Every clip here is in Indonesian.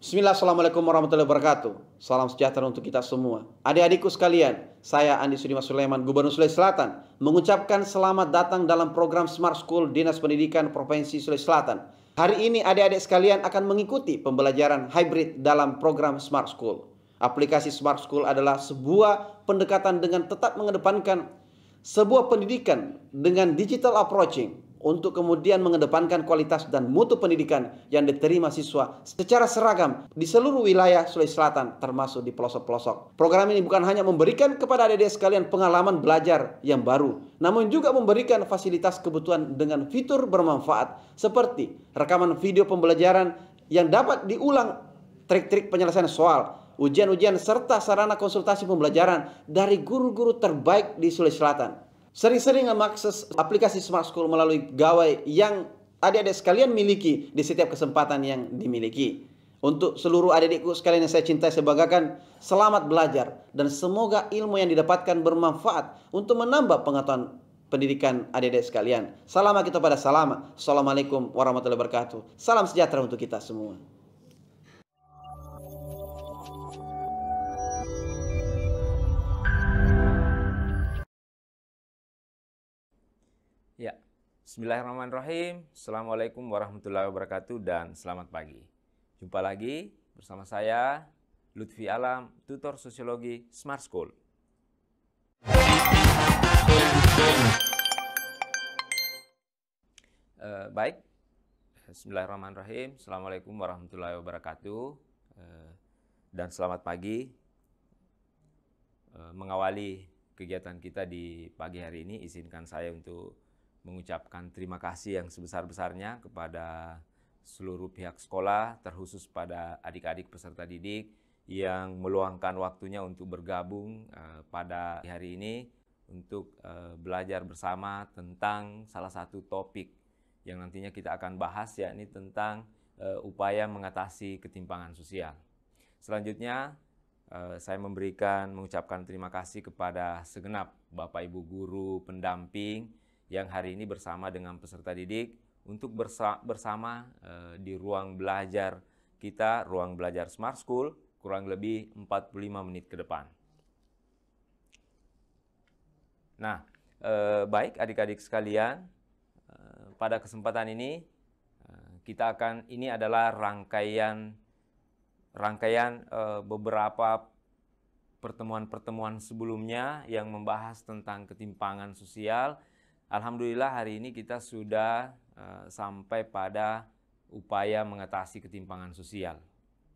Bismillah, Assalamualaikum warahmatullahi wabarakatuh. Salam sejahtera untuk kita semua. Adik-adikku sekalian, saya Andi Sudimas Sulaiman, Gubernur Sulawesi Selatan, mengucapkan selamat datang dalam program Smart School Dinas Pendidikan Provinsi Sulawesi Selatan. Hari ini adik-adik sekalian akan mengikuti pembelajaran hybrid dalam program Smart School. Aplikasi Smart School adalah sebuah pendekatan dengan tetap mengedepankan sebuah pendidikan dengan digital approaching untuk kemudian mengedepankan kualitas dan mutu pendidikan yang diterima siswa secara seragam di seluruh wilayah Sulawesi Selatan termasuk di pelosok-pelosok. Program ini bukan hanya memberikan kepada adik-adik sekalian pengalaman belajar yang baru, namun juga memberikan fasilitas kebutuhan dengan fitur bermanfaat seperti rekaman video pembelajaran yang dapat diulang, trik-trik penyelesaian soal, ujian-ujian serta sarana konsultasi pembelajaran dari guru-guru terbaik di Sulawesi Selatan. Sering-sering mengakses aplikasi Smart School melalui gawai yang adik-adik sekalian miliki di setiap kesempatan yang dimiliki. Untuk seluruh adik-adikku sekalian yang saya cintai, saya banggakan, selamat belajar dan semoga ilmu yang didapatkan bermanfaat untuk menambah pengetahuan pendidikan adik-adik sekalian. Salam kita pada salama. Assalamualaikum warahmatullahi wabarakatuh. Salam sejahtera untuk kita semua. Ya, Bismillahirrahmanirrahim. Assalamualaikum warahmatullahi wabarakatuh dan selamat pagi. Jumpa lagi bersama saya, Lutfi Alam, tutor sosiologi Smart School. Baik, Bismillahirrahmanirrahim. Assalamualaikum warahmatullahi wabarakatuh dan selamat pagi. Mengawali kegiatan kita di pagi hari ini, izinkan saya untuk mengucapkan terima kasih yang sebesar-besarnya kepada seluruh pihak sekolah, terkhusus pada adik-adik peserta didik yang meluangkan waktunya untuk bergabung pada hari ini untuk belajar bersama tentang salah satu topik yang nantinya kita akan bahas, yakni tentang upaya mengatasi ketimpangan sosial. Selanjutnya, saya mengucapkan terima kasih kepada segenap Bapak Ibu guru pendamping yang hari ini bersama dengan peserta didik untuk bersama di ruang belajar kita, ruang belajar Smart School, kurang lebih 45 menit ke depan. Nah, baik adik-adik sekalian, pada kesempatan ini ini adalah rangkaian beberapa pertemuan-pertemuan sebelumnya yang membahas tentang ketimpangan sosial. Alhamdulillah hari ini kita sudah sampai pada upaya mengatasi ketimpangan sosial.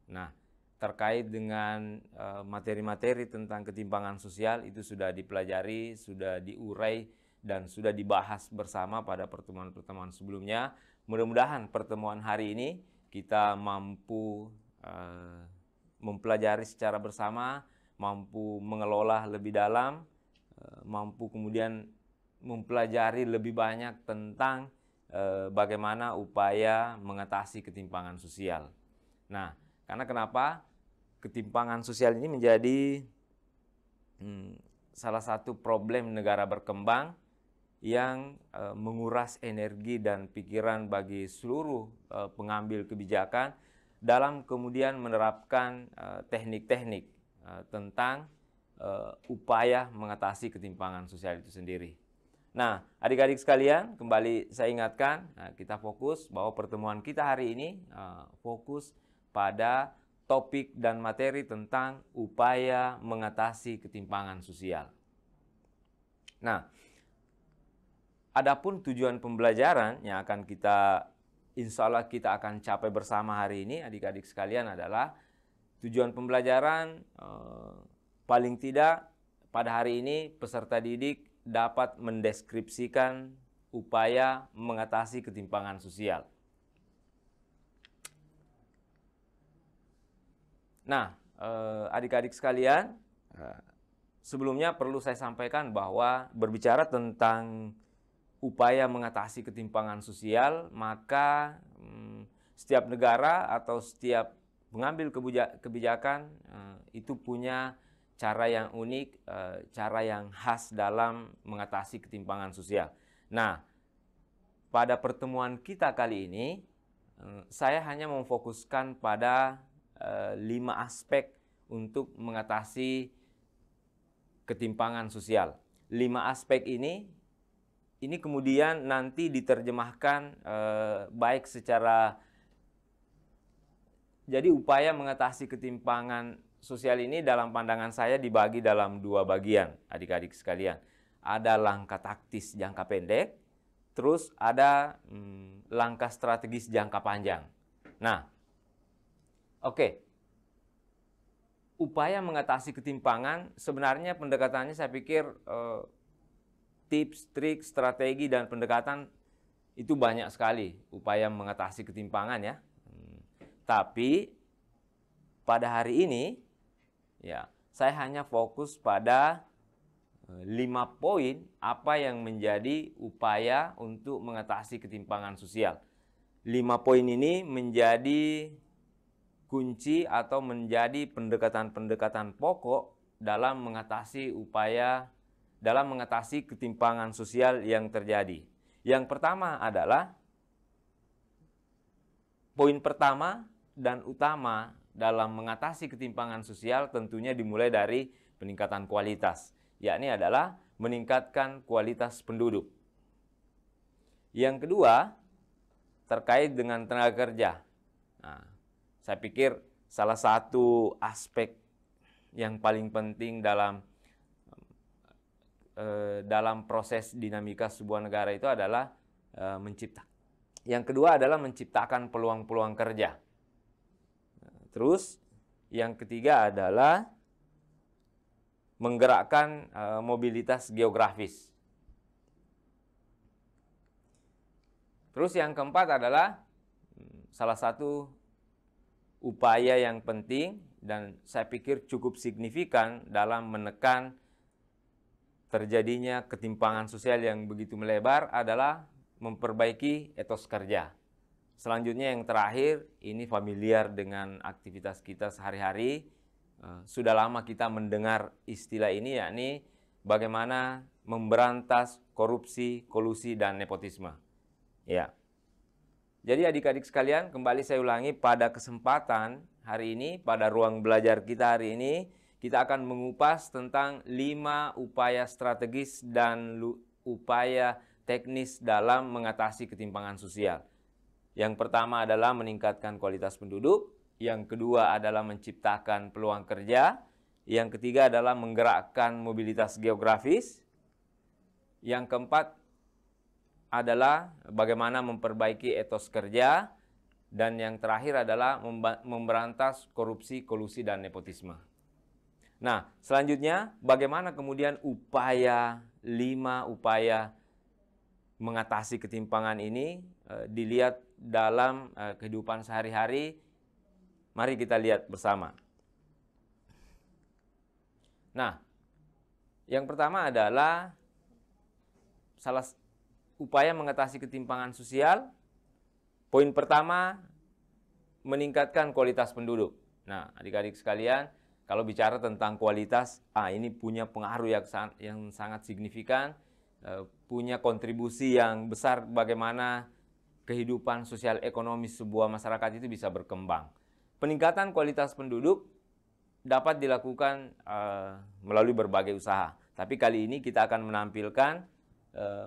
Nah, terkait dengan materi-materi tentang ketimpangan sosial itu sudah dipelajari, sudah diurai, dan sudah dibahas bersama pada pertemuan-pertemuan sebelumnya. Mudah-mudahan pertemuan hari ini kita mampu mempelajari secara bersama, mampu mengelola lebih dalam, mampu kemudian mempelajari lebih banyak tentang bagaimana upaya mengatasi ketimpangan sosial. Nah, karena kenapa ketimpangan sosial ini menjadi salah satu problem negara berkembang yang menguras energi dan pikiran bagi seluruh pengambil kebijakan dalam kemudian menerapkan teknik-teknik tentang upaya mengatasi ketimpangan sosial itu sendiri. Nah, adik-adik sekalian, kembali saya ingatkan, kita fokus bahwa pertemuan kita hari ini fokus pada topik dan materi tentang upaya mengatasi ketimpangan sosial. Nah, adapun tujuan pembelajaran yang akan insya Allah kita akan capai bersama hari ini, adik-adik sekalian, adalah tujuan pembelajaran paling tidak pada hari ini peserta didik dapat mendeskripsikan upaya mengatasi ketimpangan sosial. Nah, adik-adik sekalian, sebelumnya perlu saya sampaikan bahwa berbicara tentang upaya mengatasi ketimpangan sosial, maka setiap negara atau setiap pengambil kebijakan itu punya cara yang unik, cara yang khas dalam mengatasi ketimpangan sosial. Nah, pada pertemuan kita kali ini, saya hanya memfokuskan pada 5 aspek untuk mengatasi ketimpangan sosial. 5 aspek ini kemudian nanti diterjemahkan baik secara, jadi upaya mengatasi ketimpangan sosial ini dalam pandangan saya dibagi dalam 2 bagian, adik-adik sekalian. Ada langkah taktis jangka pendek, terus ada langkah strategis jangka panjang. Nah, oke. Upaya mengatasi ketimpangan, sebenarnya pendekatannya saya pikir tips, trik, strategi, dan pendekatan itu banyak sekali upaya mengatasi ketimpangan ya. Tapi pada hari ini ya saya hanya fokus pada 5 poin apa yang menjadi upaya untuk mengatasi ketimpangan sosial. 5 poin ini menjadi kunci atau menjadi pendekatan-pendekatan pokok dalam mengatasi ketimpangan sosial yang terjadi. Yang pertama adalah, poin pertama dan utama dalam mengatasi ketimpangan sosial tentunya dimulai dari peningkatan kualitas, yakni adalah meningkatkan kualitas penduduk. Yang kedua, terkait dengan tenaga kerja. Nah, saya pikir salah satu aspek yang paling penting dalam proses dinamika sebuah negara itu adalah menciptakan. Yang kedua adalah menciptakan peluang-peluang kerja. Terus yang ketiga adalah menggerakkan mobilitas geografis. Terus yang keempat adalah salah satu upaya yang penting dan saya pikir cukup signifikan dalam menekan terjadinya ketimpangan sosial yang begitu melebar adalah memperbaiki etos kerja. Selanjutnya yang terakhir, ini familiar dengan aktivitas kita sehari-hari. Sudah lama kita mendengar istilah ini, yakni bagaimana memberantas korupsi, kolusi, dan nepotisme. Ya. Jadi adik-adik sekalian, kembali saya ulangi, pada kesempatan hari ini, pada ruang belajar kita hari ini, kita akan mengupas tentang 5 upaya strategis dan upaya teknis dalam mengatasi ketimpangan sosial. Yang pertama adalah meningkatkan kualitas penduduk, yang kedua adalah menciptakan peluang kerja, yang ketiga adalah menggerakkan mobilitas geografis, yang keempat adalah bagaimana memperbaiki etos kerja, dan yang terakhir adalah memberantas korupsi, kolusi, dan nepotisme. Nah, selanjutnya bagaimana kemudian 5 upaya mengatasi ketimpangan ini dilihat dalam kehidupan sehari-hari. Mari kita lihat bersama. Nah, yang pertama adalah upaya mengatasi ketimpangan sosial. Poin pertama, meningkatkan kualitas penduduk. Nah, adik-adik sekalian, kalau bicara tentang kualitas, ini punya pengaruh yang sangat signifikan, punya kontribusi yang besar bagaimana kehidupan sosial ekonomi sebuah masyarakat itu bisa berkembang. Peningkatan kualitas penduduk dapat dilakukan melalui berbagai usaha. Tapi kali ini kita akan menampilkan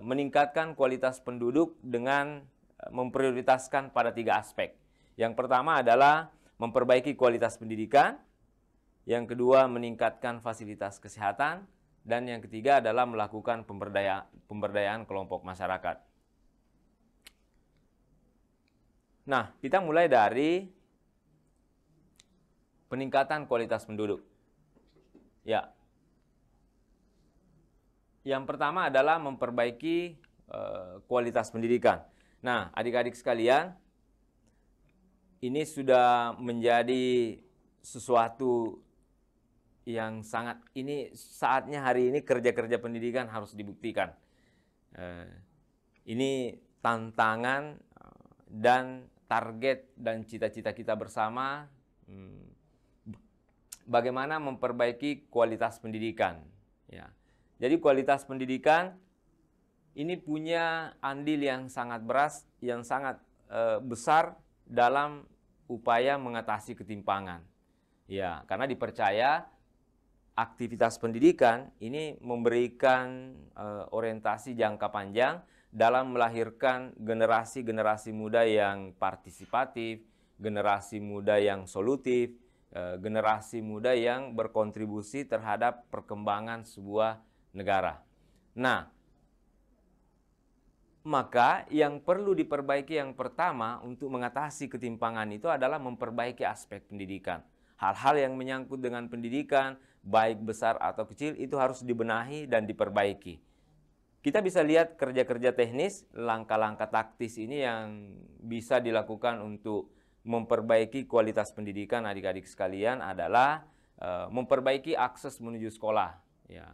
meningkatkan kualitas penduduk dengan memprioritaskan pada 3 aspek. Yang pertama adalah memperbaiki kualitas pendidikan, yang kedua meningkatkan fasilitas kesehatan, dan yang ketiga adalah melakukan pemberdayaan kelompok masyarakat. Nah, kita mulai dari peningkatan kualitas penduduk. Ya. Yang pertama adalah memperbaiki kualitas pendidikan. Nah, adik-adik sekalian, ini sudah menjadi sesuatu yang ini saatnya hari ini kerja-kerja pendidikan harus dibuktikan. Ini tantangan dan target dan cita-cita kita bersama, bagaimana memperbaiki kualitas pendidikan. Ya. Jadi kualitas pendidikan ini punya andil yang sangat besar dalam upaya mengatasi ketimpangan. Ya, karena dipercaya aktivitas pendidikan ini memberikan orientasi jangka panjang dalam melahirkan generasi-generasi muda yang partisipatif, generasi muda yang solutif, generasi muda yang berkontribusi terhadap perkembangan sebuah negara. Nah, maka yang perlu diperbaiki yang pertama untuk mengatasi ketimpangan itu adalah memperbaiki aspek pendidikan. Hal-hal yang menyangkut dengan pendidikan, baik besar atau kecil, itu harus dibenahi dan diperbaiki. Kita bisa lihat kerja-kerja teknis, langkah-langkah taktis ini yang bisa dilakukan untuk memperbaiki kualitas pendidikan adik-adik sekalian adalah memperbaiki akses menuju sekolah. Ya,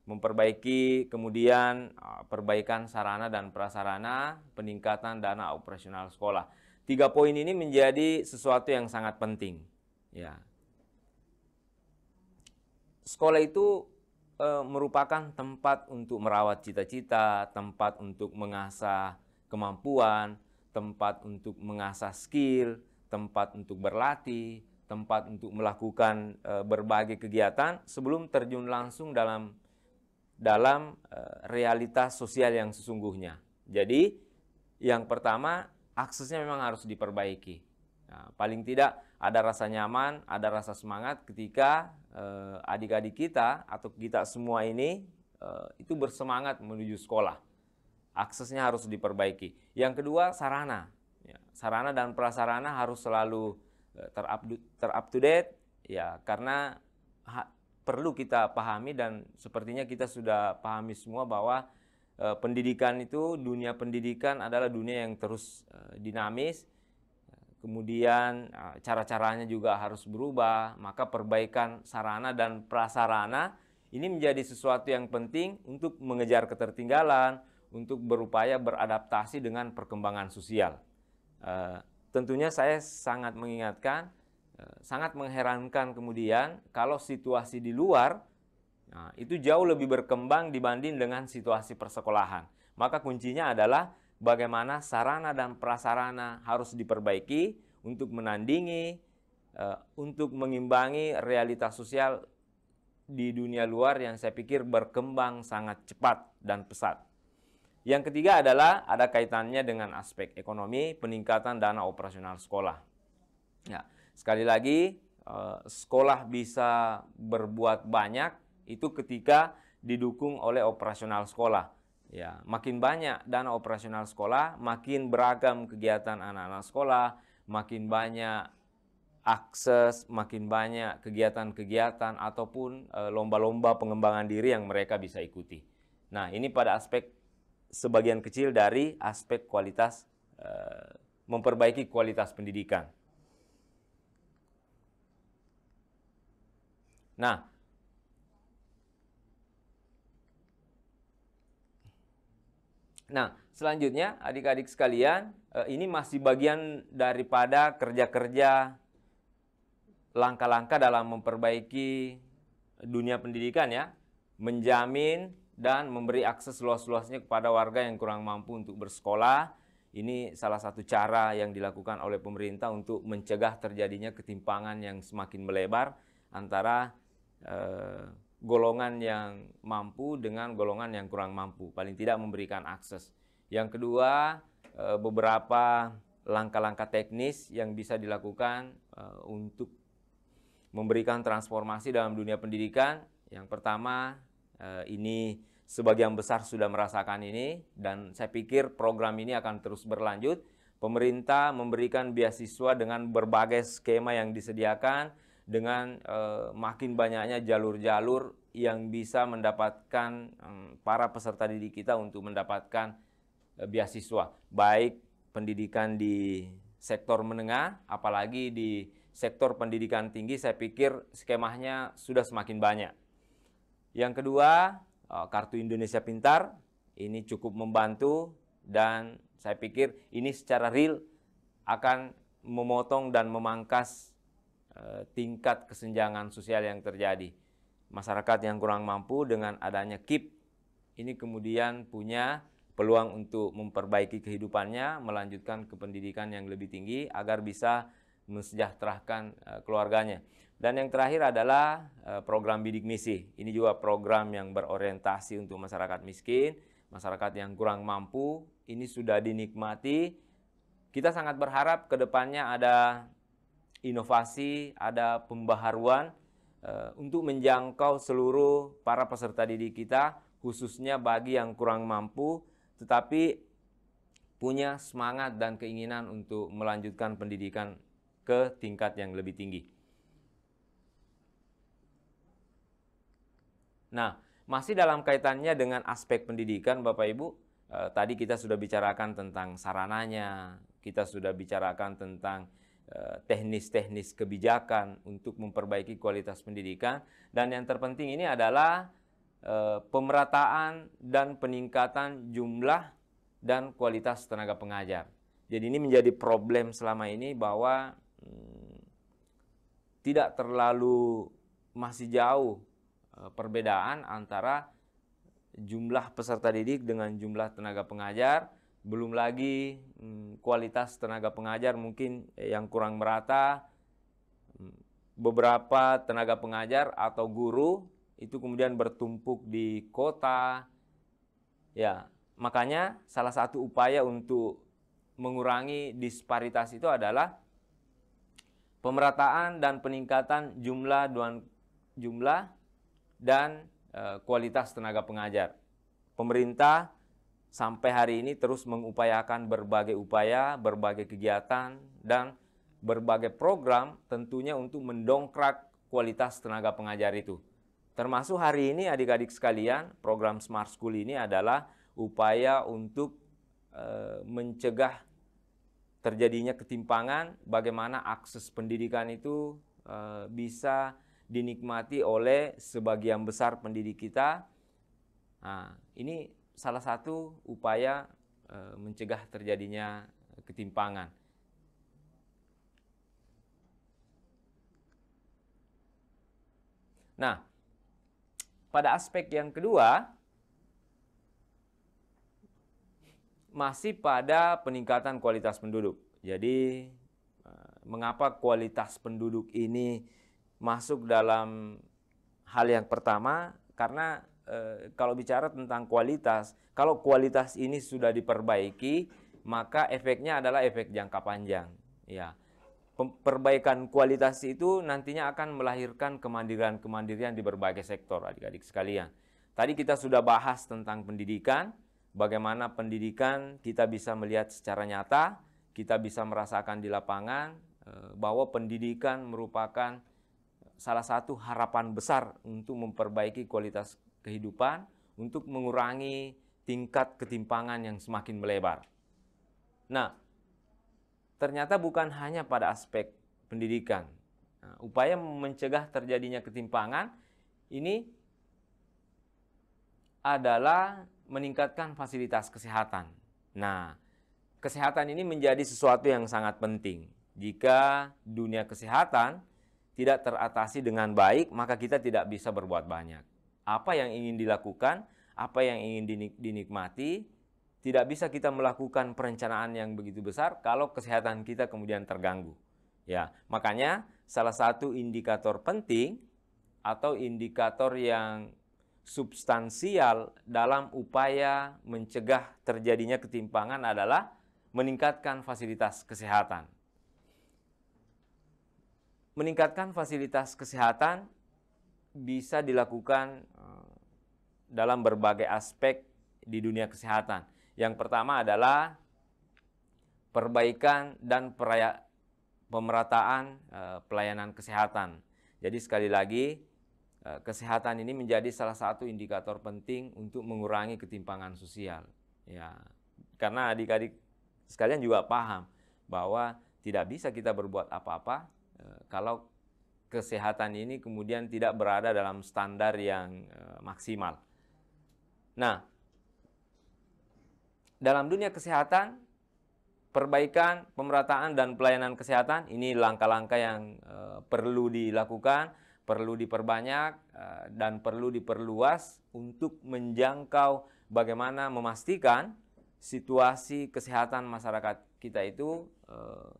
memperbaiki kemudian perbaikan sarana dan prasarana, peningkatan dana operasional sekolah. 3 poin ini menjadi sesuatu yang sangat penting. Ya. Sekolah itu merupakan tempat untuk merawat cita-cita, tempat untuk mengasah kemampuan, tempat untuk mengasah skill, tempat untuk berlatih, tempat untuk melakukan berbagai kegiatan sebelum terjun langsung dalam realitas sosial yang sesungguhnya. Jadi, yang pertama, aksesnya memang harus diperbaiki. Nah, paling tidak ada rasa nyaman, ada rasa semangat ketika adik-adik kita atau kita semua ini itu bersemangat menuju sekolah. Aksesnya harus diperbaiki. Yang kedua, sarana. Ya, sarana dan prasarana harus selalu ter-up to date, ya, karena perlu kita pahami dan sepertinya kita sudah pahami semua bahwa pendidikan itu, dunia pendidikan adalah dunia yang terus dinamis. Kemudian cara-caranya juga harus berubah, maka perbaikan sarana dan prasarana ini menjadi sesuatu yang penting untuk mengejar ketertinggalan, untuk berupaya beradaptasi dengan perkembangan sosial. Tentunya saya sangat mengingatkan, sangat mengherankan kemudian kalau situasi di luar itu jauh lebih berkembang dibanding dengan situasi persekolahan. Maka kuncinya adalah bagaimana sarana dan prasarana harus diperbaiki untuk menandingi, untuk mengimbangi realitas sosial di dunia luar yang saya pikir berkembang sangat cepat dan pesat. Yang ketiga adalah ada kaitannya dengan aspek ekonomi, peningkatan dana operasional sekolah. Ya, sekali lagi, sekolah bisa berbuat banyak itu ketika didukung oleh operasional sekolah. Ya, makin banyak dana operasional sekolah, makin beragam kegiatan anak-anak sekolah, makin banyak akses, makin banyak kegiatan-kegiatan ataupun lomba-lomba pengembangan diri yang mereka bisa ikuti. Nah, ini pada aspek sebagian kecil dari aspek kualitas, memperbaiki kualitas pendidikan. Nah, selanjutnya adik-adik sekalian, ini masih bagian daripada kerja-kerja langkah-langkah dalam memperbaiki dunia pendidikan, ya, menjamin dan memberi akses luas-luasnya kepada warga yang kurang mampu untuk bersekolah. Ini salah satu cara yang dilakukan oleh pemerintah untuk mencegah terjadinya ketimpangan yang semakin melebar antara golongan yang mampu dengan golongan yang kurang mampu, paling tidak memberikan akses. Yang kedua, beberapa langkah-langkah teknis yang bisa dilakukan untuk memberikan transformasi dalam dunia pendidikan. Yang pertama, ini sebagian besar sudah merasakan ini dan saya pikir program ini akan terus berlanjut. Pemerintah memberikan beasiswa dengan berbagai skema yang disediakan, dengan makin banyaknya jalur-jalur yang bisa mendapatkan para peserta didik kita untuk mendapatkan beasiswa, baik pendidikan di sektor menengah, apalagi di sektor pendidikan tinggi. Saya pikir skemanya sudah semakin banyak. Yang kedua, Kartu Indonesia Pintar ini cukup membantu dan saya pikir ini secara real akan memotong dan memangkas tingkat kesenjangan sosial yang terjadi. Masyarakat yang kurang mampu dengan adanya KIP ini kemudian punya peluang untuk memperbaiki kehidupannya, melanjutkan ke pendidikan yang lebih tinggi agar bisa mensejahterakan keluarganya. Dan yang terakhir adalah program bidik misi. Ini juga program yang berorientasi untuk masyarakat miskin, masyarakat yang kurang mampu. Ini sudah dinikmati. Kita sangat berharap ke depannya ada inovasi, ada pembaharuan untuk menjangkau seluruh para peserta didik kita, khususnya bagi yang kurang mampu, tetapi punya semangat dan keinginan untuk melanjutkan pendidikan ke tingkat yang lebih tinggi. Nah, masih dalam kaitannya dengan aspek pendidikan, Bapak Ibu, tadi kita sudah bicarakan tentang sarananya, kita sudah bicarakan tentang teknis-teknis kebijakan untuk memperbaiki kualitas pendidikan, dan yang terpenting ini adalah pemerataan dan peningkatan jumlah dan kualitas tenaga pengajar. Jadi ini menjadi problem selama ini bahwa tidak terlalu masih jauh perbedaan antara jumlah peserta didik dengan jumlah tenaga pengajar, belum lagi kualitas tenaga pengajar mungkin yang kurang merata. Beberapa tenaga pengajar atau guru itu kemudian bertumpuk di kota. Ya, makanya salah satu upaya untuk mengurangi disparitas itu adalah pemerataan dan peningkatan jumlah dan kualitas tenaga pengajar. Pemerintah sampai hari ini terus mengupayakan berbagai upaya, berbagai kegiatan, dan berbagai program tentunya untuk mendongkrak kualitas tenaga pengajar itu. Termasuk hari ini adik-adik sekalian, program Smart School ini adalah upaya untuk mencegah terjadinya ketimpangan, bagaimana akses pendidikan itu bisa dinikmati oleh sebagian besar pendidik kita. Nah, ini salah satu upaya mencegah terjadinya ketimpangan. Nah, pada aspek yang kedua, masih pada peningkatan kualitas penduduk. Jadi, mengapa kualitas penduduk ini masuk dalam hal yang pertama? Karena kalau bicara tentang kualitas, kalau kualitas ini sudah diperbaiki, maka efeknya adalah efek jangka panjang. Ya, perbaikan kualitas itu nantinya akan melahirkan kemandirian-kemandirian di berbagai sektor, adik-adik sekalian. Tadi kita sudah bahas tentang pendidikan, bagaimana pendidikan kita bisa melihat secara nyata, kita bisa merasakan di lapangan bahwa pendidikan merupakan salah satu harapan besar untuk memperbaiki kualitas kehidupan, untuk mengurangi tingkat ketimpangan yang semakin melebar. Nah, ternyata bukan hanya pada aspek pendidikan. Nah, upaya mencegah terjadinya ketimpangan ini adalah meningkatkan fasilitas kesehatan. Nah, kesehatan ini menjadi sesuatu yang sangat penting. Jika dunia kesehatan tidak teratasi dengan baik, maka kita tidak bisa berbuat banyak. Apa yang ingin dilakukan, apa yang ingin dinikmati, tidak bisa kita melakukan perencanaan yang begitu besar kalau kesehatan kita kemudian terganggu. Ya, makanya salah satu indikator penting atau indikator yang substansial dalam upaya mencegah terjadinya ketimpangan adalah meningkatkan fasilitas kesehatan. Meningkatkan fasilitas kesehatan bisa dilakukan dalam berbagai aspek di dunia kesehatan. Yang pertama adalah perbaikan dan pemerataan pelayanan kesehatan. Jadi sekali lagi, kesehatan ini menjadi salah satu indikator penting untuk mengurangi ketimpangan sosial. Ya, karena adik-adik sekalian juga paham bahwa tidak bisa kita berbuat apa-apa kalau kesehatan ini kemudian tidak berada dalam standar yang maksimal. Nah, dalam dunia kesehatan, perbaikan, pemerataan, dan pelayanan kesehatan ini langkah-langkah yang perlu dilakukan, perlu diperbanyak, dan perlu diperluas untuk menjangkau bagaimana memastikan situasi kesehatan masyarakat kita itu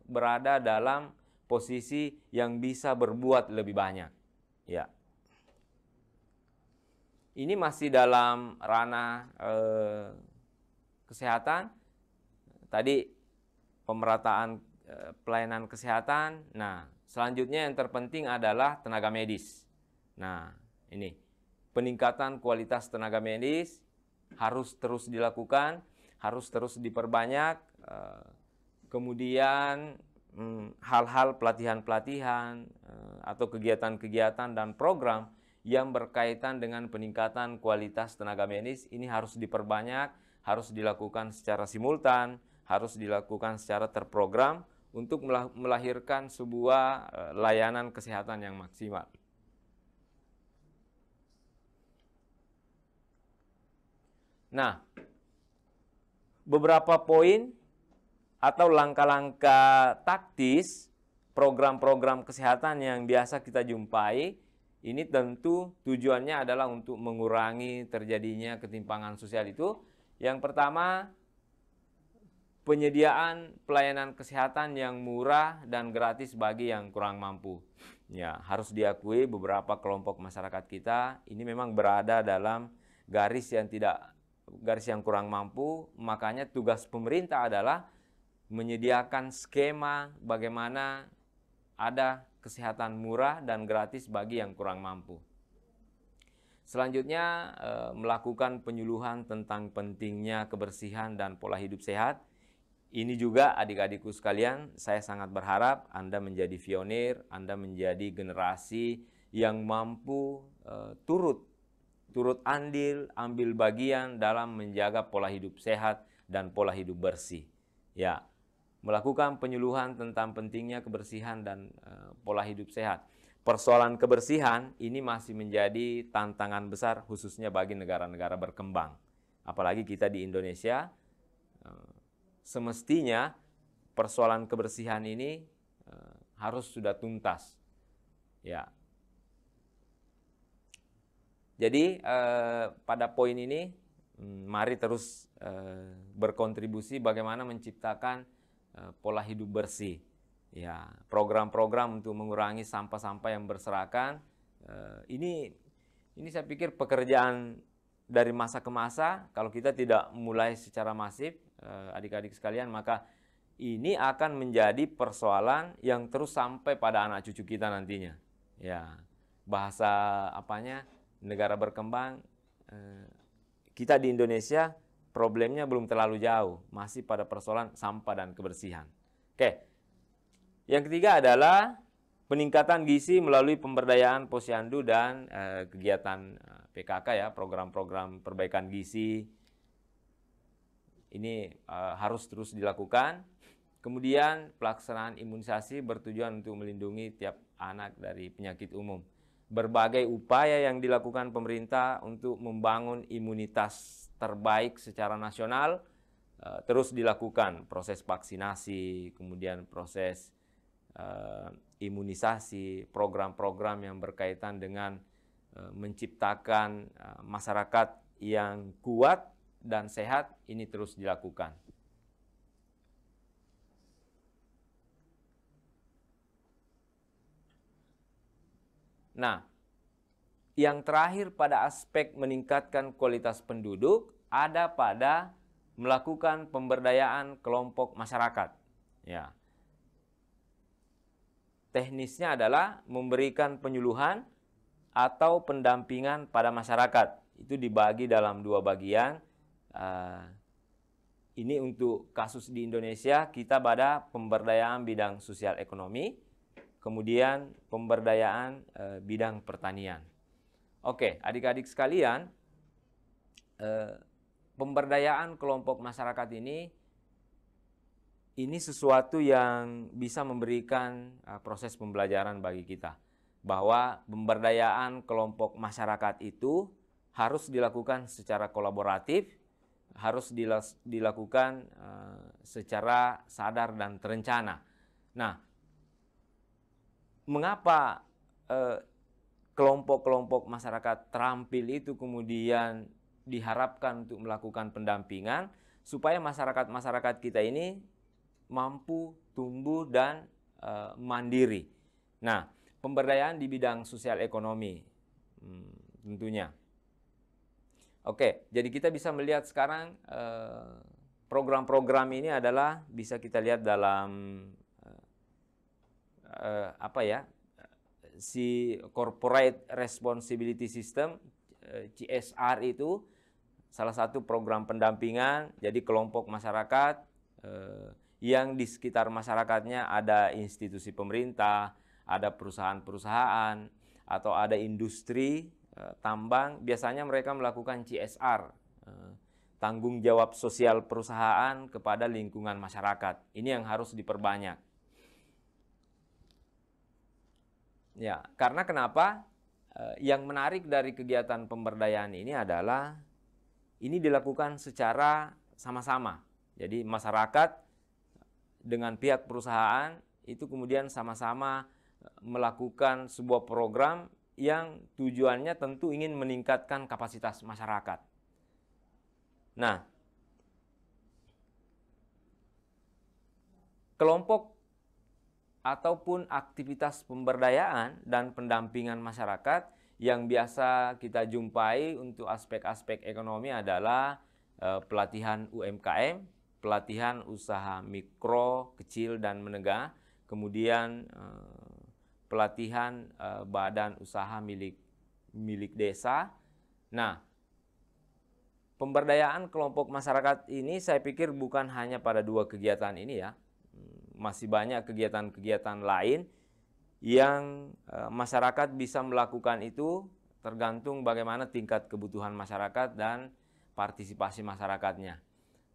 berada dalam posisi yang bisa berbuat lebih banyak. Ya. Ini masih dalam ranah kesehatan. Tadi pemerataan pelayanan kesehatan. Nah, selanjutnya yang terpenting adalah tenaga medis. Nah, ini peningkatan kualitas tenaga medis harus terus dilakukan, harus terus diperbanyak. Kemudian hal-hal pelatihan-pelatihan atau kegiatan-kegiatan dan program yang berkaitan dengan peningkatan kualitas tenaga medis ini harus diperbanyak, harus dilakukan secara simultan, harus dilakukan secara terprogram untuk melahirkan sebuah layanan kesehatan yang maksimal. Nah, beberapa poin atau langkah-langkah taktis program-program kesehatan yang biasa kita jumpai, ini tentu tujuannya adalah untuk mengurangi terjadinya ketimpangan sosial itu. Yang pertama, penyediaan pelayanan kesehatan yang murah dan gratis bagi yang kurang mampu. Ya, harus diakui beberapa kelompok masyarakat kita ini memang berada dalam garis yang kurang mampu, makanya tugas pemerintah adalah menyediakan skema bagaimana ada kesehatan murah dan gratis bagi yang kurang mampu. Selanjutnya, melakukan penyuluhan tentang pentingnya kebersihan dan pola hidup sehat. Ini juga adik-adikku sekalian, saya sangat berharap Anda menjadi pionir, Anda menjadi generasi yang mampu turut andil, ambil bagian dalam menjaga pola hidup sehat dan pola hidup bersih. Ya, melakukan penyuluhan tentang pentingnya kebersihan dan pola hidup sehat. Persoalan kebersihan ini masih menjadi tantangan besar khususnya bagi negara-negara berkembang. Apalagi kita di Indonesia, semestinya persoalan kebersihan ini harus sudah tuntas. Ya. Jadi pada poin ini mari terus berkontribusi bagaimana menciptakan pola hidup bersih. Ya, program-program untuk mengurangi sampah-sampah yang berserakan. Ini saya pikir pekerjaan dari masa ke masa. Kalau kita tidak mulai secara masif, adik-adik sekalian, maka ini akan menjadi persoalan yang terus sampai pada anak cucu kita nantinya. Ya, bahasa apanya? Negara berkembang, kita di Indonesia problemnya belum terlalu jauh, masih pada persoalan sampah dan kebersihan. Oke, yang ketiga adalah peningkatan gizi melalui pemberdayaan posyandu dan kegiatan PKK ya, program-program perbaikan gizi. Ini harus terus dilakukan. Kemudian pelaksanaan imunisasi bertujuan untuk melindungi tiap anak dari penyakit umum. Berbagai upaya yang dilakukan pemerintah untuk membangun imunitas terbaik secara nasional terus dilakukan. Proses vaksinasi, kemudian proses imunisasi, program-program yang berkaitan dengan menciptakan masyarakat yang kuat dan sehat ini terus dilakukan. Nah, yang terakhir pada aspek meningkatkan kualitas penduduk ada pada melakukan pemberdayaan kelompok masyarakat. Ya. Teknisnya adalah memberikan penyuluhan atau pendampingan pada masyarakat. Itu dibagi dalam dua bagian. Ini untuk kasus di Indonesia kita pada pemberdayaan bidang sosial ekonomi. Kemudian pemberdayaan bidang pertanian. Oke, adik-adik sekalian, pemberdayaan kelompok masyarakat ini sesuatu yang bisa memberikan proses pembelajaran bagi kita. Bahwa pemberdayaan kelompok masyarakat itu harus dilakukan secara kolaboratif, harus dilakukan secara sadar dan terencana. Nah, mengapa kelompok-kelompok masyarakat terampil itu kemudian diharapkan untuk melakukan pendampingan supaya masyarakat-masyarakat kita ini mampu tumbuh dan mandiri. Nah, pemberdayaan di bidang sosial ekonomi tentunya. Oke, jadi kita bisa melihat sekarang program-program ini adalah bisa kita lihat dalam si Corporate Responsibility System, CSR itu salah satu program pendampingan. Jadi kelompok masyarakat yang di sekitar masyarakatnya ada institusi pemerintah, ada perusahaan-perusahaan, atau ada industri tambang. Biasanya mereka melakukan CSR, tanggung jawab sosial perusahaan kepada lingkungan masyarakat. Ini yang harus diperbanyak. Ya, karena kenapa? Yang menarik dari kegiatan pemberdayaan ini adalah ini dilakukan secara sama-sama. Jadi masyarakat dengan pihak perusahaan itu kemudian sama-sama melakukan sebuah program yang tujuannya tentu ingin meningkatkan kapasitas masyarakat. Nah, kelompok ataupun aktivitas pemberdayaan dan pendampingan masyarakat yang biasa kita jumpai untuk aspek-aspek ekonomi adalah pelatihan UMKM, pelatihan usaha mikro, kecil, dan menengah, kemudian pelatihan badan usaha milik desa. Nah, pemberdayaan kelompok masyarakat ini saya pikir bukan hanya pada dua kegiatan ini ya. Masih banyak kegiatan-kegiatan lain yang masyarakat bisa melakukan itu tergantung bagaimana tingkat kebutuhan masyarakat dan partisipasi masyarakatnya.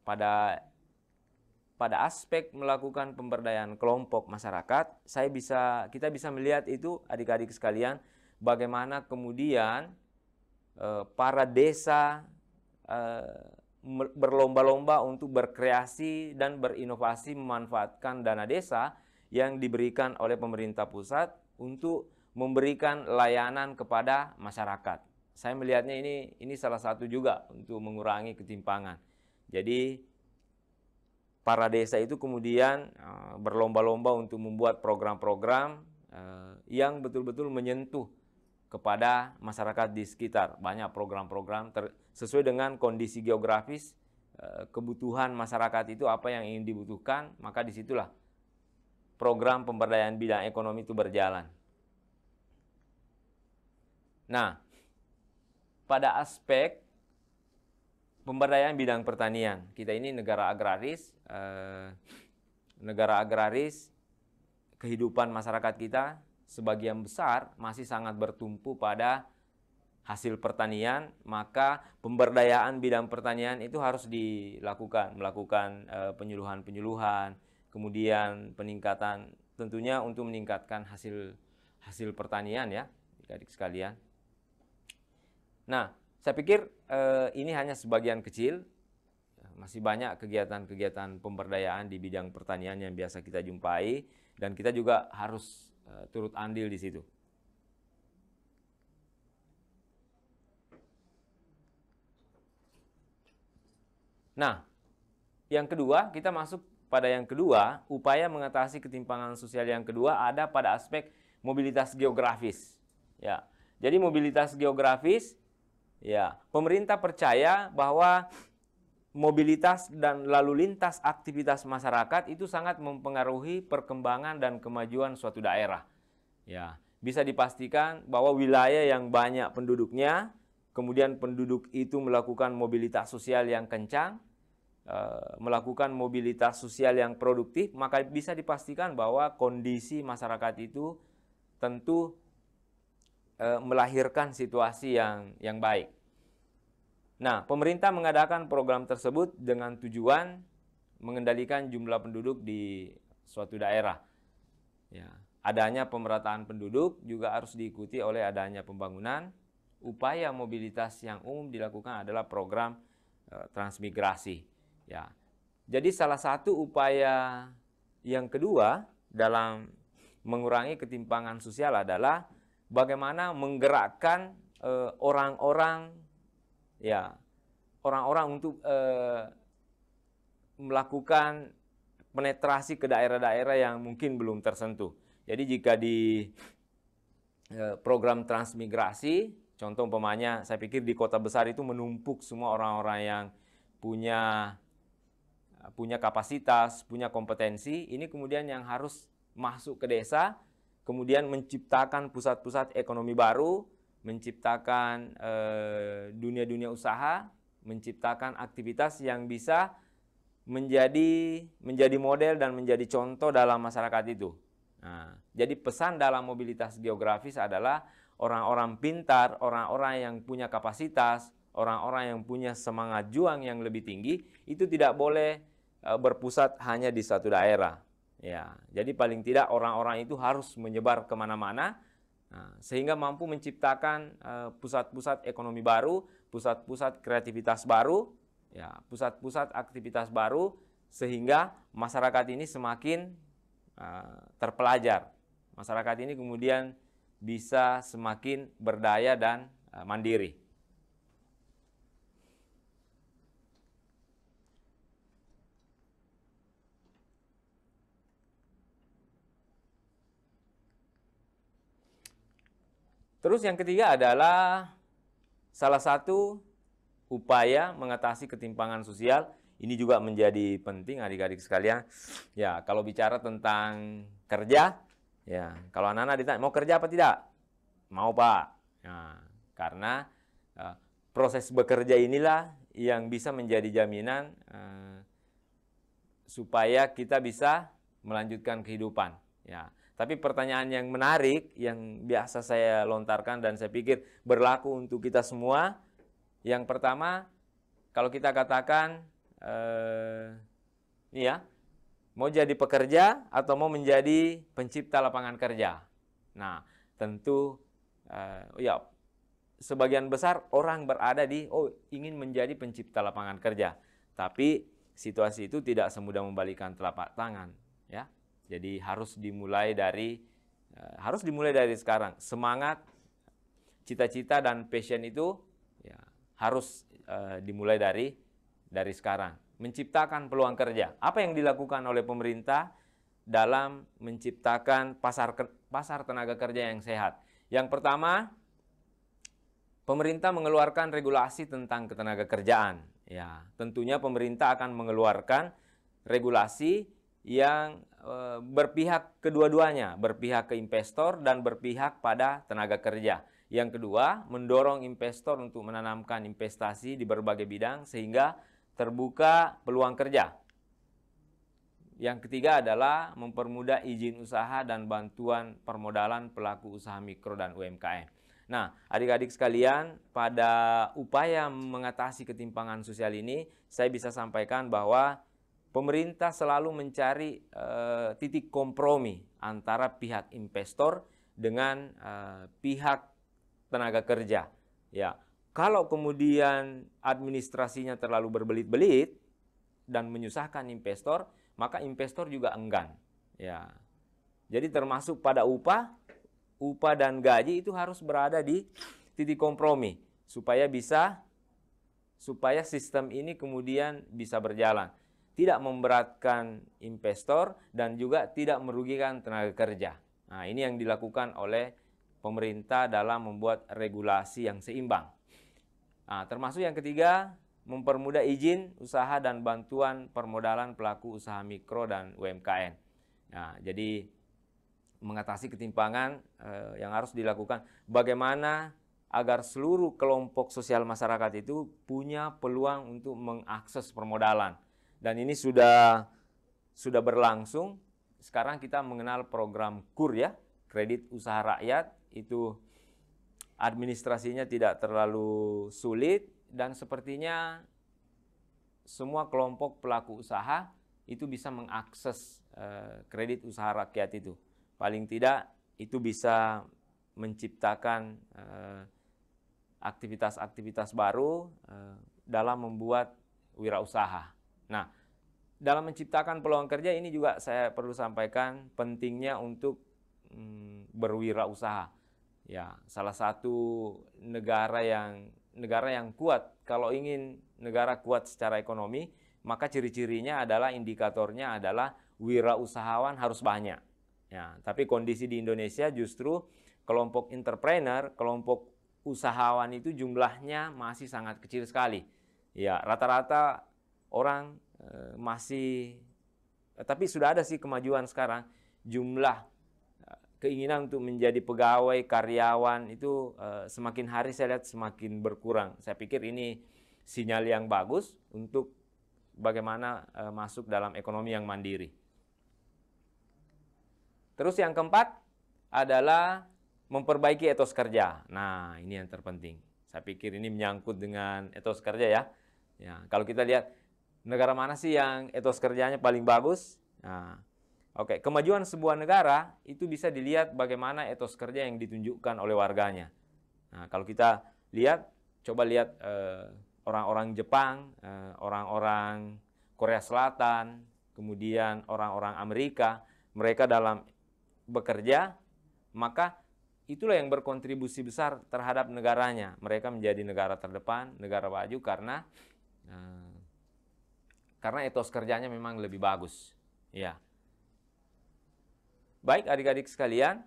Pada aspek melakukan pemberdayaan kelompok masyarakat, kita bisa melihat itu adik-adik sekalian, bagaimana kemudian para desa berlomba-lomba untuk berkreasi dan berinovasi memanfaatkan dana desa yang diberikan oleh pemerintah pusat untuk memberikan layanan kepada masyarakat. Saya melihatnya ini salah satu juga untuk mengurangi ketimpangan. Jadi para desa itu kemudian berlomba-lomba untuk membuat program-program yang betul-betul menyentuh kepada masyarakat di sekitar. Banyak program-program sesuai dengan kondisi geografis, kebutuhan masyarakat itu apa yang ingin dibutuhkan, maka disitulah program pemberdayaan bidang ekonomi itu berjalan. Nah, pada aspek pemberdayaan bidang pertanian, kita ini negara agraris, kehidupan masyarakat kita sebagian besar masih sangat bertumpu pada hasil pertanian, maka pemberdayaan bidang pertanian itu harus melakukan penyuluhan-penyuluhan, kemudian peningkatan tentunya untuk meningkatkan hasil pertanian ya, adik-adik sekalian. Nah, saya pikir ini hanya sebagian kecil, masih banyak kegiatan-kegiatan pemberdayaan di bidang pertanian yang biasa kita jumpai, dan kita juga harus turut andil di situ. Nah, yang kedua, kita masuk pada yang kedua, upaya mengatasi ketimpangan sosial yang kedua ada pada aspek mobilitas geografis. Ya, jadi mobilitas geografis, ya, pemerintah percaya bahwa mobilitas dan lalu lintas aktivitas masyarakat itu sangat mempengaruhi perkembangan dan kemajuan suatu daerah. Ya, bisa dipastikan bahwa wilayah yang banyak penduduknya, kemudian penduduk itu melakukan mobilitas sosial yang kencang, melakukan mobilitas sosial yang produktif, maka bisa dipastikan bahwa kondisi masyarakat itu tentu melahirkan situasi yang baik. Nah, pemerintah mengadakan program tersebut dengan tujuan mengendalikan jumlah penduduk di suatu daerah. Ya, adanya pemerataan penduduk juga harus diikuti oleh adanya pembangunan. Upaya mobilitas yang umum dilakukan adalah program transmigrasi. Ya, jadi salah satu upaya yang kedua dalam mengurangi ketimpangan sosial adalah bagaimana menggerakkan orang-orang untuk melakukan penetrasi ke daerah-daerah yang mungkin belum tersentuh. Jadi jika di program transmigrasi, contoh umpamanya saya pikir di kota besar itu menumpuk semua orang-orang yang punya kapasitas, punya kompetensi, ini kemudian yang harus masuk ke desa, kemudian menciptakan pusat-pusat ekonomi baru, menciptakan dunia-dunia usaha, menciptakan aktivitas yang bisa menjadi model dan menjadi contoh dalam masyarakat itu. Nah, jadi pesan dalam mobilitas geografis adalah orang-orang pintar, orang-orang yang punya kapasitas, orang-orang yang punya semangat juang yang lebih tinggi, itu tidak boleh berpusat hanya di satu daerah. Ya, jadi paling tidak orang-orang itu harus menyebar kemana-mana, sehingga mampu menciptakan pusat-pusat ekonomi baru, pusat-pusat kreativitas baru, ya, pusat-pusat aktivitas baru, sehingga masyarakat ini semakin terpelajar. Masyarakat ini kemudian bisa semakin berdaya dan mandiri. Terus yang ketiga adalah salah satu upaya mengatasi ketimpangan sosial. Ini juga menjadi penting adik-adik sekalian. Ya, kalau bicara tentang kerja, ya, kalau anak-anak ditanya mau kerja apa tidak? Mau, Pak. Nah, karena proses bekerja inilah yang bisa menjadi jaminan supaya kita bisa melanjutkan kehidupan. Ya, tapi pertanyaan yang menarik yang biasa saya lontarkan dan saya pikir berlaku untuk kita semua. Yang pertama, kalau kita katakan mau jadi pekerja atau mau menjadi pencipta lapangan kerja. Nah, tentu sebagian besar orang berada di ingin menjadi pencipta lapangan kerja. Tapi situasi itu tidak semudah membalikkan telapak tangan, ya. Jadi harus dimulai dari sekarang. Semangat, cita-cita dan passion itu ya, harus dimulai dari sekarang. Menciptakan peluang kerja. Apa yang dilakukan oleh pemerintah dalam menciptakan pasar tenaga kerja yang sehat? Yang pertama, pemerintah mengeluarkan regulasi tentang ketenaga kerjaan. Ya, tentunya pemerintah akan mengeluarkan regulasi yang berpihak kedua-duanya, berpihak ke investor dan berpihak pada tenaga kerja. Yang kedua, mendorong investor untuk menanamkan investasi di berbagai bidang sehingga terbuka peluang kerja. Yang ketiga adalah mempermudah izin usaha dan bantuan permodalan pelaku usaha mikro dan UMKM. Nah, adik-adik sekalian, pada upaya mengatasi ketimpangan sosial ini, saya bisa sampaikan bahwa pemerintah selalu mencari titik kompromi antara pihak investor dengan pihak tenaga kerja. Ya, kalau kemudian administrasinya terlalu berbelit-belit dan menyusahkan investor, maka investor juga enggan. Ya, jadi termasuk pada upah dan gaji itu harus berada di titik kompromi supaya sistem ini kemudian bisa berjalan. Tidak memberatkan investor dan juga tidak merugikan tenaga kerja. Nah, ini yang dilakukan oleh pemerintah dalam membuat regulasi yang seimbang. Nah, termasuk yang ketiga, mempermudah izin usaha dan bantuan permodalan pelaku usaha mikro dan UMKM. Nah, jadi mengatasi ketimpangan yang harus dilakukan. Bagaimana agar seluruh kelompok sosial masyarakat itu punya peluang untuk mengakses permodalan. Dan ini sudah berlangsung. Sekarang kita mengenal program KUR, ya, Kredit Usaha Rakyat. Itu administrasinya tidak terlalu sulit dan sepertinya semua kelompok pelaku usaha itu bisa mengakses kredit usaha rakyat itu. Paling tidak itu bisa menciptakan aktivitas-aktivitas baru dalam membuat wirausaha. Nah, dalam menciptakan peluang kerja ini juga saya perlu sampaikan pentingnya untuk berwirausaha. Ya, salah satu negara yang kuat, kalau ingin negara kuat secara ekonomi, maka ciri-cirinya adalah, indikatornya adalah wirausahawan harus banyak. Ya, tapi kondisi di Indonesia justru kelompok entrepreneur, kelompok usahawan itu jumlahnya masih sangat kecil sekali. Ya, rata-rata orang masih, tapi sudah ada sih kemajuan sekarang. Jumlah keinginan untuk menjadi pegawai, karyawan itu semakin hari saya lihat semakin berkurang. Saya pikir ini sinyal yang bagus untuk bagaimana masuk dalam ekonomi yang mandiri. Terus yang keempat adalah memperbaiki etos kerja. Nah, ini yang terpenting. Saya pikir ini menyangkut dengan etos kerja ya. Ya, kalau kita lihat negara mana sih yang etos kerjanya paling bagus? Nah, oke, kemajuan sebuah negara itu bisa dilihat bagaimana etos kerja yang ditunjukkan oleh warganya. Nah, kalau kita lihat, coba lihat orang-orang Jepang, orang-orang Korea Selatan, kemudian orang-orang Amerika, mereka dalam bekerja, maka itulah yang berkontribusi besar terhadap negaranya. Mereka menjadi negara terdepan, negara maju karena etos kerjanya memang lebih bagus. Ya. Baik adik-adik sekalian,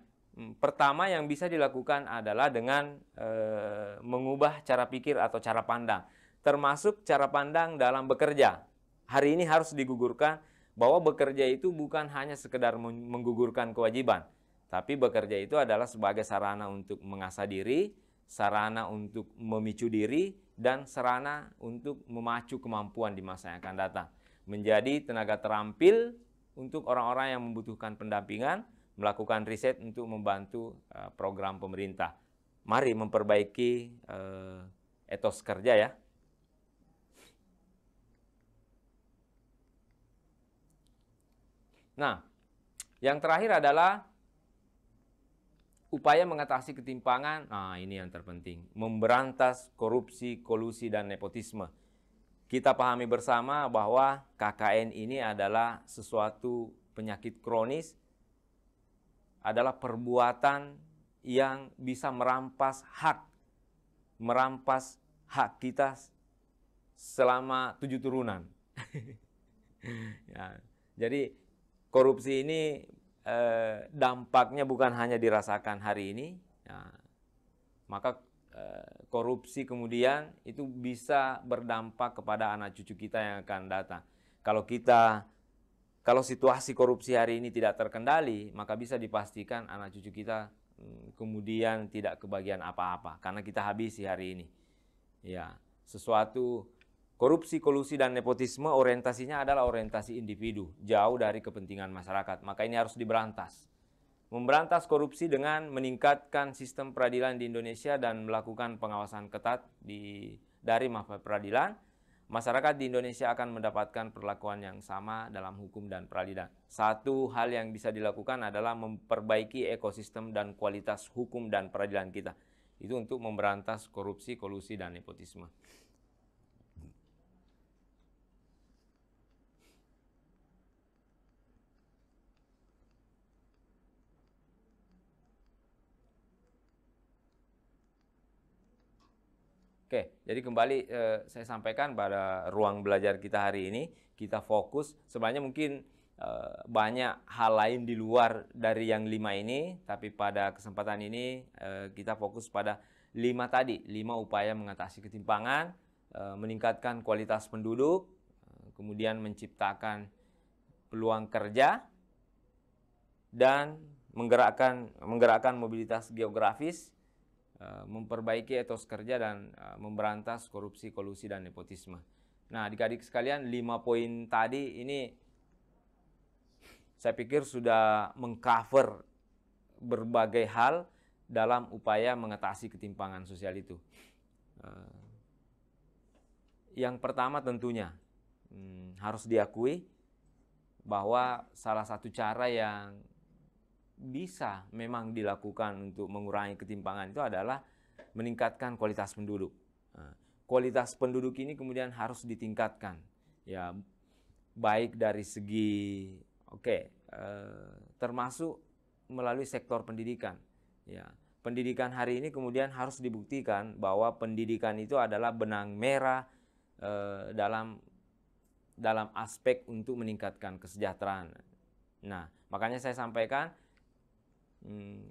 pertama yang bisa dilakukan adalah dengan mengubah cara pikir atau cara pandang, termasuk cara pandang dalam bekerja. Hari ini harus digugurkan bahwa bekerja itu bukan hanya sekedar menggugurkan kewajiban, tapi bekerja itu adalah sebagai sarana untuk mengasah diri, sarana untuk memicu diri, dan sarana untuk memacu kemampuan di masa yang akan datang. Menjadi tenaga terampil untuk orang-orang yang membutuhkan pendampingan, melakukan riset untuk membantu program pemerintah. Mari memperbaiki etos kerja ya. Nah, yang terakhir adalah upaya mengatasi ketimpangan. Nah, ini yang terpenting. Memberantas korupsi, kolusi, dan nepotisme. Kita pahami bersama bahwa KKN ini adalah sesuatu penyakit kronis, adalah perbuatan yang bisa merampas hak kita selama 7 turunan. Ya, jadi korupsi ini dampaknya bukan hanya dirasakan hari ini, ya, maka korupsi kemudian itu bisa berdampak kepada anak cucu kita yang akan datang. Kalau situasi korupsi hari ini tidak terkendali, maka bisa dipastikan anak cucu kita kemudian tidak kebagian apa-apa karena kita habisi hari ini. Ya, sesuatu korupsi, kolusi, dan nepotisme orientasinya adalah orientasi individu, jauh dari kepentingan masyarakat. Maka ini harus diberantas. Memberantas korupsi dengan meningkatkan sistem peradilan di Indonesia dan melakukan pengawasan ketat dari peradilan, masyarakat di Indonesia akan mendapatkan perlakuan yang sama dalam hukum dan peradilan. Satu hal yang bisa dilakukan adalah memperbaiki ekosistem dan kualitas hukum dan peradilan kita. Itu untuk memberantas korupsi, kolusi, dan nepotisme. Oke, jadi kembali saya sampaikan pada ruang belajar kita hari ini, kita fokus, sebenarnya mungkin banyak hal lain di luar dari yang 5 ini, tapi pada kesempatan ini kita fokus pada 5 tadi, 5 upaya mengatasi ketimpangan, meningkatkan kualitas penduduk, kemudian menciptakan peluang kerja, dan menggerakkan mobilitas geografis, memperbaiki etos kerja, dan memberantas korupsi, kolusi, dan nepotisme. Nah, adik-adik sekalian, 5 poin tadi ini saya pikir sudah mengcover berbagai hal dalam upaya mengatasi ketimpangan sosial itu. Yang pertama tentunya harus diakui bahwa salah satu cara yang bisa memang dilakukan untuk mengurangi ketimpangan itu adalah meningkatkan kualitas penduduk. Kualitas penduduk ini kemudian harus ditingkatkan, ya, baik dari segi termasuk melalui sektor pendidikan. Ya, pendidikan hari ini kemudian harus dibuktikan bahwa pendidikan itu adalah benang merah dalam dalam aspek untuk meningkatkan kesejahteraan. Nah, makanya saya sampaikan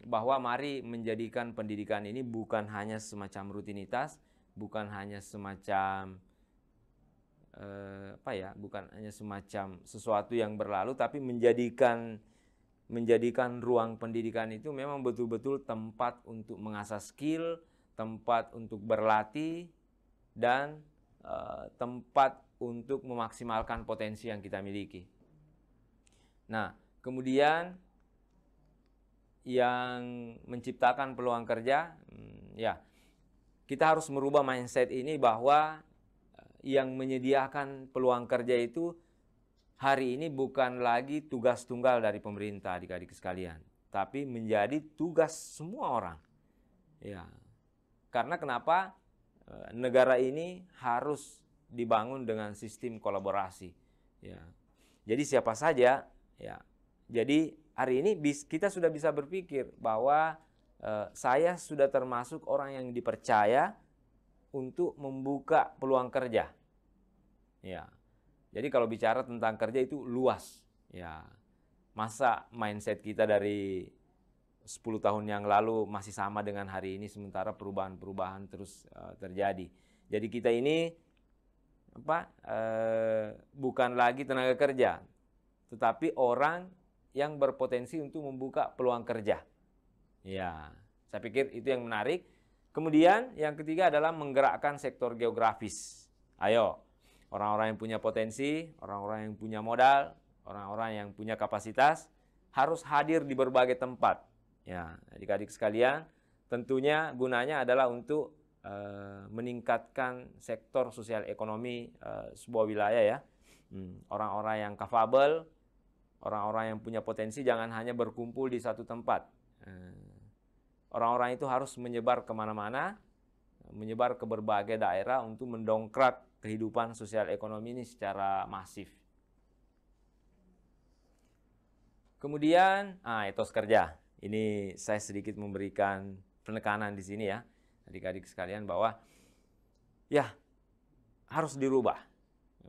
bahwa mari menjadikan pendidikan ini bukan hanya semacam rutinitas, bukan hanya semacam bukan hanya semacam sesuatu yang berlalu, tapi menjadikan ruang pendidikan itu memang betul-betul tempat untuk mengasah skill, tempat untuk berlatih, dan tempat untuk memaksimalkan potensi yang kita miliki. Nah, kemudian yang menciptakan peluang kerja, ya kita harus merubah mindset ini bahwa yang menyediakan peluang kerja itu hari ini bukan lagi tugas tunggal dari pemerintah, adik-adik sekalian, tapi menjadi tugas semua orang. Ya, karena kenapa? Negara ini harus dibangun dengan sistem kolaborasi. Ya, jadi siapa saja, ya. Jadi hari ini kita sudah bisa berpikir bahwa saya sudah termasuk orang yang dipercaya untuk membuka peluang kerja. Ya. Jadi kalau bicara tentang kerja itu luas. Ya. Masa mindset kita dari 10 tahun yang lalu masih sama dengan hari ini, sementara perubahan-perubahan terus terjadi. Jadi kita ini bukan lagi tenaga kerja, tetapi orang yang berpotensi untuk membuka peluang kerja. Ya, saya pikir itu yang menarik. Kemudian yang ketiga adalah menggerakkan sektor geografis. Ayo, orang-orang yang punya potensi, orang-orang yang punya modal, orang-orang yang punya kapasitas harus hadir di berbagai tempat. Ya, adik-adik sekalian, tentunya gunanya adalah untuk meningkatkan sektor sosial ekonomi sebuah wilayah ya. Orang-orang yang capable, orang-orang yang punya potensi jangan hanya berkumpul di satu tempat. Orang-orang itu harus menyebar kemana-mana, menyebar ke berbagai daerah untuk mendongkrak kehidupan sosial ekonomi ini secara masif. Kemudian, etos kerja. Ini saya sedikit memberikan penekanan di sini ya, adik-adik sekalian, bahwa ya harus dirubah.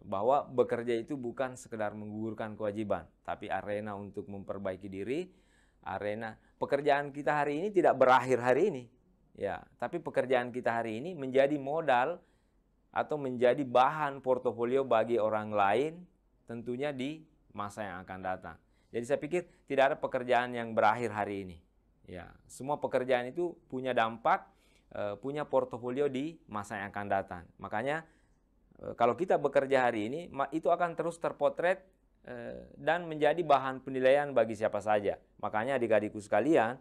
Bahwa bekerja itu bukan sekedar menggugurkan kewajiban, tapi arena untuk memperbaiki diri, arena pekerjaan kita hari ini tidak berakhir hari ini. Ya, tapi pekerjaan kita hari ini menjadi modal atau menjadi bahan portofolio bagi orang lain tentunya di masa yang akan datang. Jadi saya pikir tidak ada pekerjaan yang berakhir hari ini. Ya, semua pekerjaan itu punya dampak, punya portofolio di masa yang akan datang. Makanya kalau kita bekerja hari ini, itu akan terus terpotret dan menjadi bahan penilaian bagi siapa saja. Makanya adik-adikku sekalian,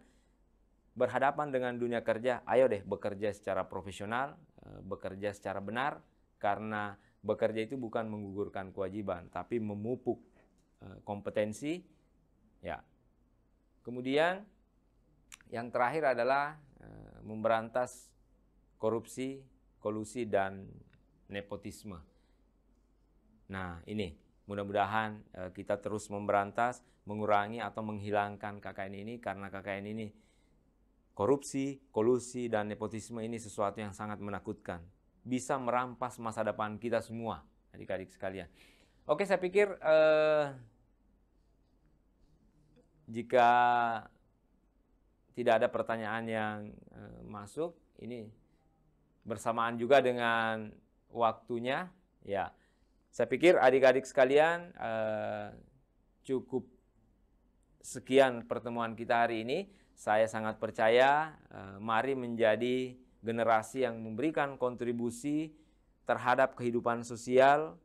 berhadapan dengan dunia kerja, ayo deh bekerja secara profesional, bekerja secara benar, karena bekerja itu bukan menggugurkan kewajiban, tapi memupuk kompetensi. Ya. Kemudian yang terakhir adalah memberantas korupsi, kolusi, dan nepotisme. Nah, ini mudah-mudahan kita terus memberantas, mengurangi atau menghilangkan KKN ini, karena KKN ini korupsi, kolusi, dan nepotisme ini sesuatu yang sangat menakutkan. Bisa merampas masa depan kita semua, adik-adik sekalian. Oke, saya pikir jika tidak ada pertanyaan yang masuk, ini bersamaan juga dengan waktunya, ya. Saya pikir adik-adik sekalian cukup sekian pertemuan kita hari ini. Saya sangat percaya mari menjadi generasi yang memberikan kontribusi terhadap kehidupan sosial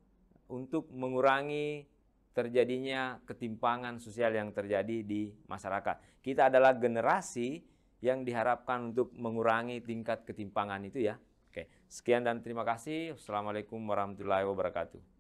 untuk mengurangi terjadinya ketimpangan sosial yang terjadi di masyarakat. Kita adalah generasi yang diharapkan untuk mengurangi tingkat ketimpangan itu ya. Oke, sekian dan terima kasih. Wassalamualaikum warahmatullahi wabarakatuh.